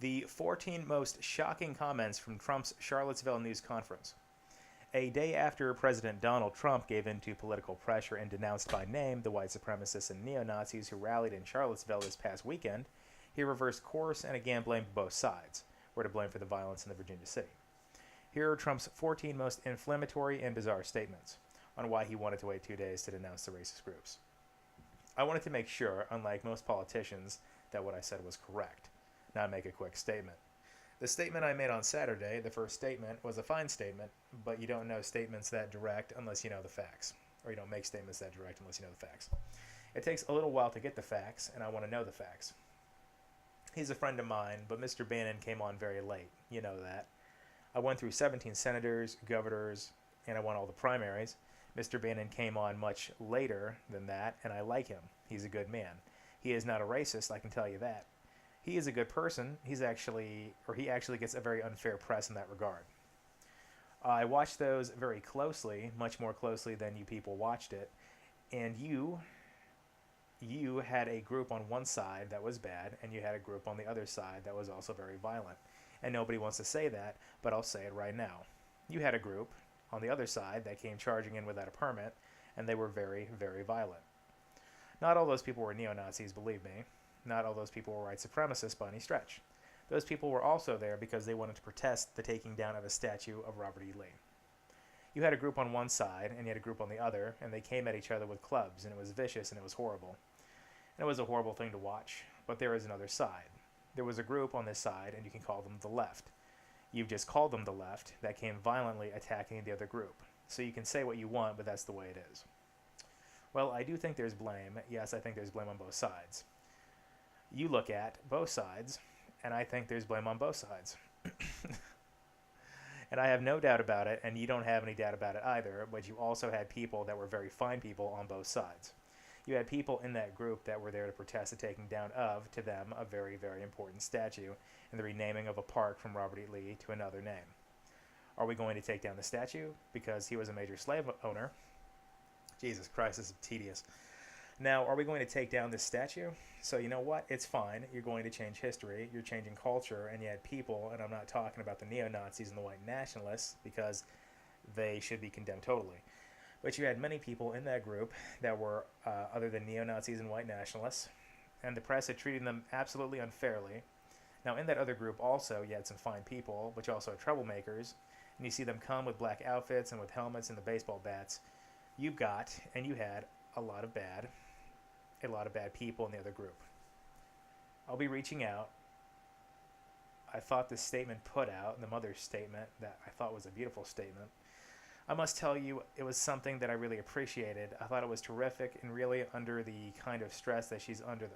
The 14 most shocking comments from Trump's Charlottesville news conference. A day after President Donald Trump gave in to political pressure and denounced by name the white supremacists and neo-Nazis who rallied in Charlottesville this past weekend, he reversed course and again blamed both sides, were to blame for the violence in the Virginia city. Here are Trump's 14 most inflammatory and bizarre statements on why he wanted to wait 2 days to denounce the racist groups. I wanted to make sure, unlike most politicians, that what I said was correct, not make a quick statement. The statement I made on Saturday, the first statement, was a fine statement, but you don't know statements that direct unless you know the facts. Or you don't make statements that direct unless you know the facts. It takes a little while to get the facts, and I want to know the facts. He's a friend of mine, but Mr. Bannon came on very late. You know that. I went through 17 senators, governors, and I won all the primaries. Mr. Bannon came on much later than that, and I like him. He's a good man. He is not a racist, I can tell you that. He is a good person. He actually gets a very unfair press in that regard. I watched those very closely, much more closely than you people watched it, and you had a group on one side that was bad, and you had a group on the other side that was also very violent. And nobody wants to say that, but I'll say it right now. You had a group on the other side that came charging in without a permit, and they were very, very violent. Not all those people were neo-Nazis, believe me. Not all those people were white supremacists by any stretch. Those people were also there because they wanted to protest the taking down of a statue of Robert E. Lee. You had a group on one side, and you had a group on the other, and they came at each other with clubs, and it was vicious, and it was horrible. And it was a horrible thing to watch, but there is another side. There was a group on this side, and you can call them the left. You've just called them the left, that came violently attacking the other group. So you can say what you want, but that's the way it is. Well, I do think there's blame. Yes, I think there's blame on both sides. You look at both sides, and I think there's blame on both sides. And I have no doubt about it, and you don't have any doubt about it either, but you also had people that were very fine people on both sides. You had people in that group that were there to protest the taking down of, to them, a very, very important statue and the renaming of a park from Robert E. Lee to another name. Are we going to take down the statue because he was a major slave owner? Jesus Christ, this is tedious. Now, are we going to take down this statue? So you know what? It's fine. You're going to change history. You're changing culture. And you had people, and I'm not talking about the neo-Nazis and the white nationalists because they should be condemned totally. But you had many people in that group that were other than neo-Nazis and white nationalists, and the press had treated them absolutely unfairly. Now, in that other group also, you had some fine people, but you also had troublemakers, and you see them come with black outfits and with helmets and the baseball bats. You got, and you had, a lot of bad people in the other group. I'll be reaching out. I thought this statement put out, the mother's statement, that I thought was a beautiful statement. I must tell you, it was something that I really appreciated. I thought it was terrific, and really under the kind of stress that she's under.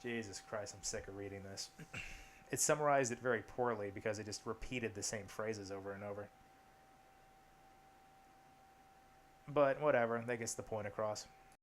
Jesus Christ, I'm sick of reading this. It summarized it very poorly because it just repeated the same phrases over and over. But whatever, that gets the point across.